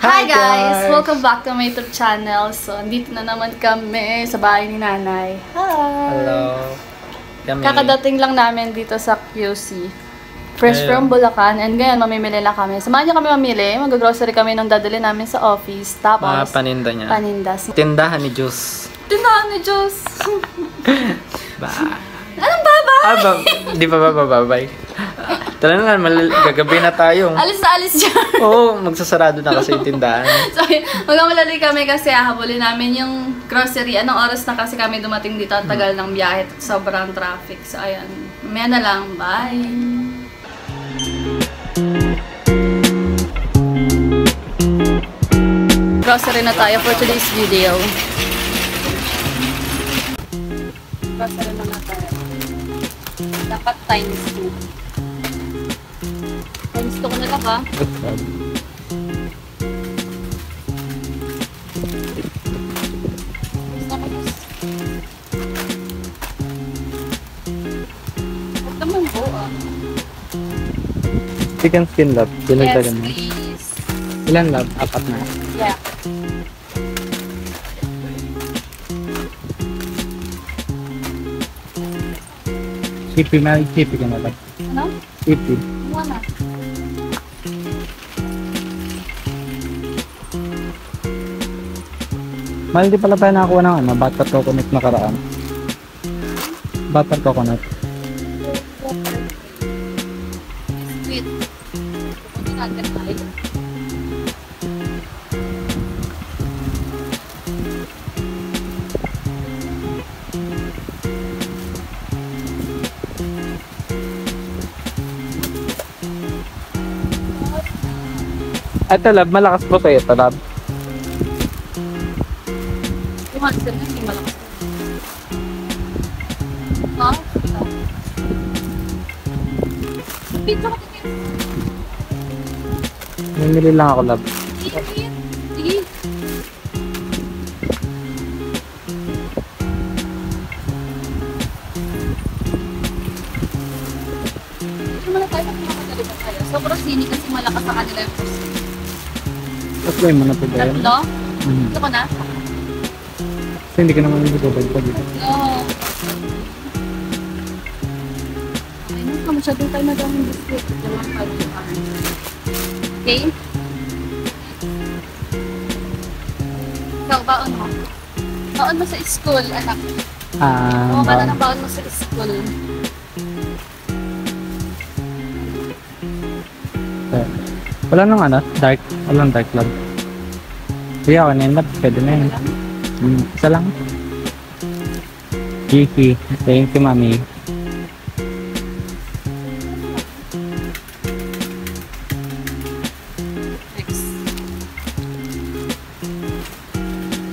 Hi guys! Welcome back to my YouTube channel. So, andito na naman kami sa bahay ni Nanay. Hi! Hello! Kakadating lang namin dito sa QC. Fresh from Bulacan. And ngayon, mamimili na kami. Samahan niyo kami mamili. Mag-grocery kami nung dadali namin sa office. Tapos, mga paninda niya. Panindas. Tindahan ni Diyos. Tindahan ni Diyos! Anong babay? Di pa babay. Tala na lang, gagabi na tayo. Alis na alis dyan. Oo, magsasarado na kasi yung tindahan. So, magmamalali kami kasi habulin namin yung grocery. Anong oras na kasi kami dumating dito? Ang tagal ng biyahe. Sobrang traffic. So, ayan. Mamaya na lang. Bye! Grocery na tayo for today's video. Grocery na tayo. Dapat times 2. Times 2 ko na lang ha. Huwag naman po ah. Chicken skin love. Yes, please. Ilan love? 4 na. Yeah. Chippy, may chippy ka na love. Ano? Chippy. Wala. Mahal di pala tayo nakakuha ng butter coconut nakaraan. Butter coconut. Sweet. Hindi natin tayo. Ito love, malakas po sa'yo ito love. Monster na, hindi malakas. Ha? Pizza ko tingin. Namili lang ako love. Sige. Sige. Naman tayo, makakadali pa tayo. Sobrang sini kasi malakas sa kanila yung puso. Apply mo na po ba yun? Tatlo? Ito ko na? Kasi hindi ka naman nagpapagod pa dito. Oo. Ayun ka, masyadong tayo nagaming biscuit. Dalawang palihan. Okay? Ikaw, baon mo. Baon mo sa school, anak. Kung ka na ng baon mo sa school. Wala nang dark. Walang dark love. Kaya ako na yun, pwede na yun. Isa lang. Kiki. Thank you, mami. Next.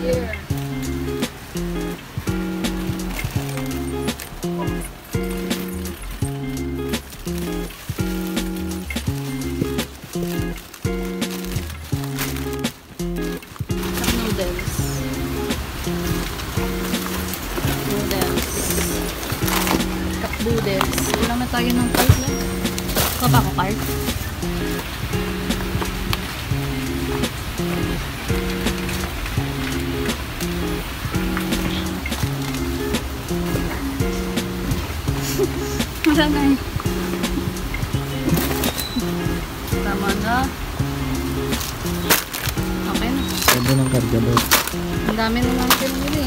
Here. Noodles. Cup noodles. Ulang na tayo ng cart lang. Ito ba ako cart? Wala na eh. Tama na. Okay na. Pwede ng kargador. Ang dami na lang pinili.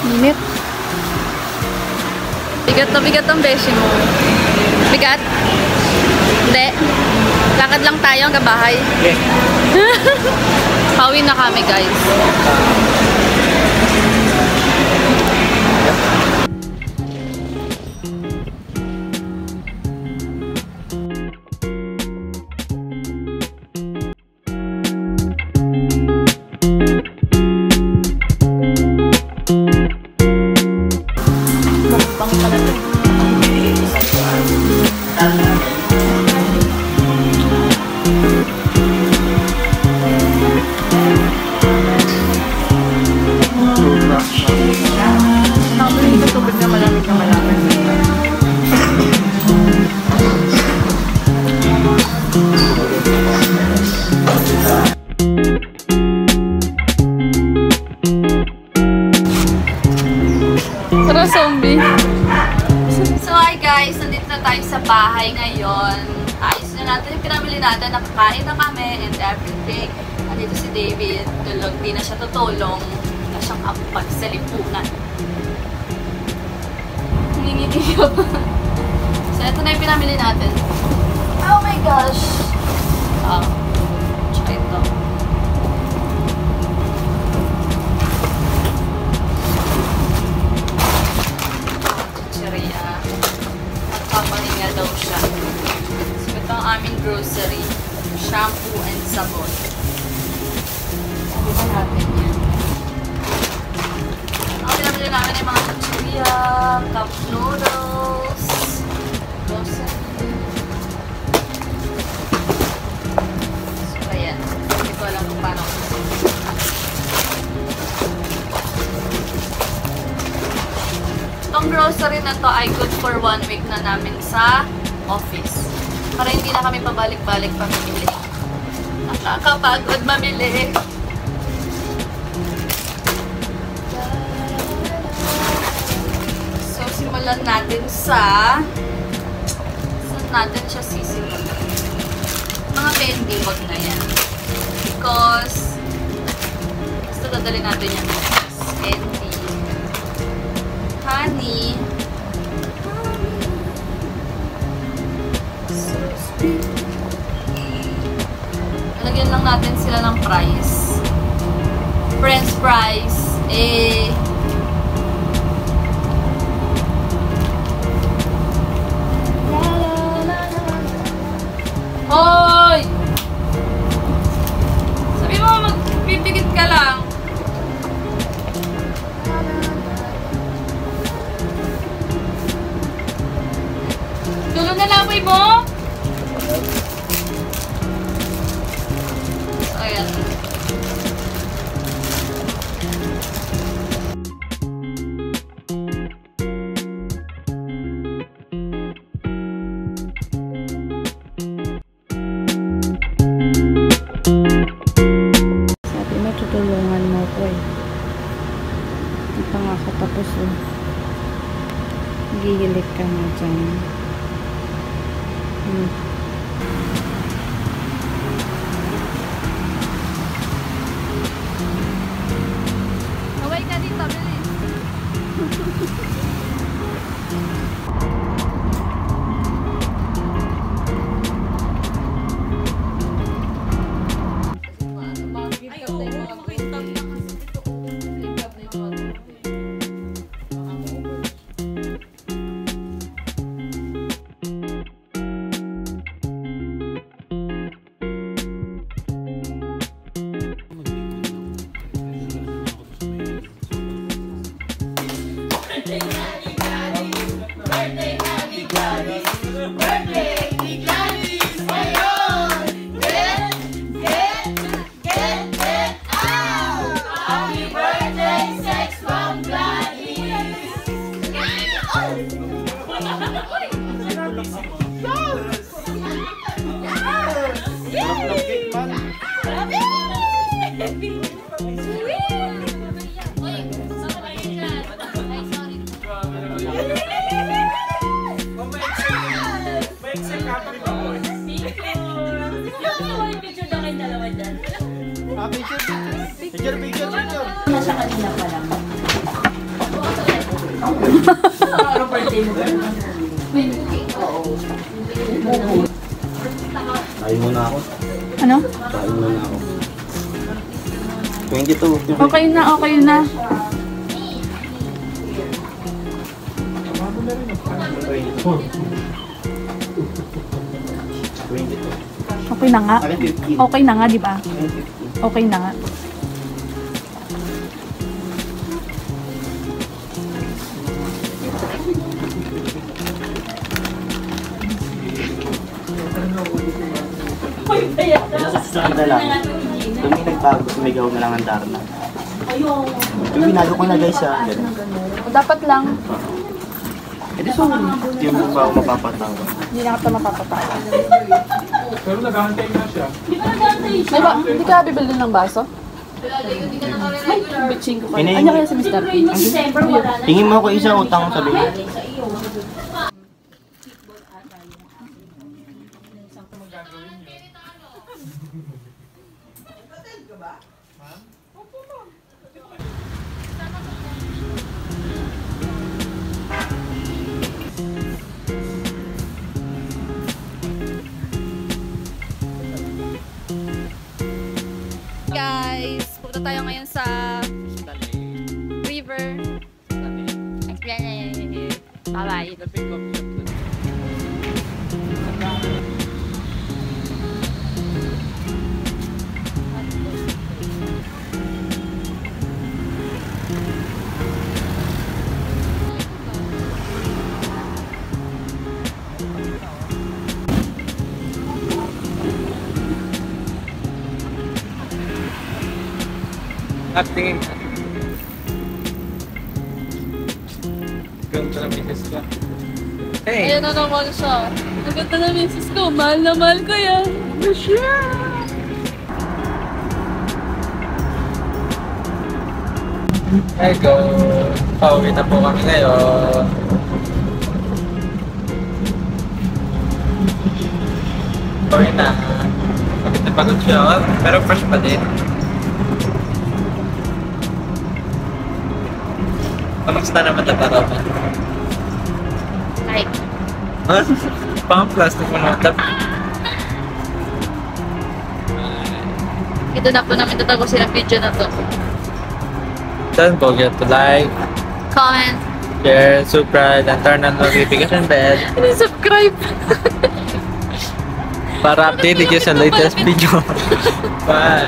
Init. Bigat na bigat ang beshi mo. Bigat? Hindi. Lakad lang tayo hanggang bahay. Okay. Pauwi na kami guys. Mukbang talaga. Nakabili ko tubig na malamig na malamig. zombie. So hi guys, nandito na tayo sa bahay ngayon. Ayos na natin yung pinamili natin. Nakakain na kami and everything. Nandito si David. Tulog. Di na siya tutulong. Na siyang ampag sa lipunan. Hingiti ka ba? So ito na yung pinamili natin. Oh my gosh! Tsaka ito. Chicheria. Magpapahinga daw siya. So ito ang aming grocery. Shampoo and sabon. Sabi na natin yan. Ang pinamili namin ay mga chicheria, cup noodles, grocery. So ayan. Hindi ko alam kung paano. Itong grocery na to ay good for 1 week na namin sa office. Para hindi na kami pabalik-balik pamimili. Nakakapagod mamili. So, simulan natin sa... Saan natin siya sisimulan? Mga candy, wag na yan. Because... Gusto dadali natin yan. Candy. Honey. So sweet. Lagyan lang natin sila ng price. French fries. Hoy! Sabi mo, magpipigit ka lang. Dulo na lamoy mo? Ayan. Sabi mo, tutulungan mo ko eh. Hindi pa nga ako tapos eh. Gigilik ka nga dyan. Away ka dito, bilis. Picture. Nasa kanina pa lang. Ano birthday mo ba? Oo. Tayo muna ako. Ano? Tayo muna ako. 22. Okay na, okay na. Okay na nga. Okay na nga, di ba? Okay na nga. Sa kanila lang. Kami nagbago, sumigaw na lang ang Darna. Yung binago ko na guys ha. Dapat lang. Edi so, hindi mo ba ako mapapatawa? Hindi na kita mapapatawa. Pero naghahantay na siya. May ba, hindi ka bibili ng baso? Bitching ko pa. Ini- Ano kaya si Mr. P? December, wala na. Tingin mo ako isang utang sabi mo. Guys, punta tayo ngayon sa river. Bye-bye. Tingin ka. Ganda na misis ko. Hey! Ayan na naman siya. Ang ganda na misis ko. Mahal na mahal ko yan. Hey go! Pauwi na po kami ngayon. Pauwi na. Pagod na pagod siya, pero fresh pa din. Kamusta naman na para ba? Like, Huh? Pang plastic mo na tap. ito na po namin tatapusin ang video na to. Don't forget to like, Comment, share, subscribe, and turn on notification bell and subscribe. para updated kayo sa latest video. Bye!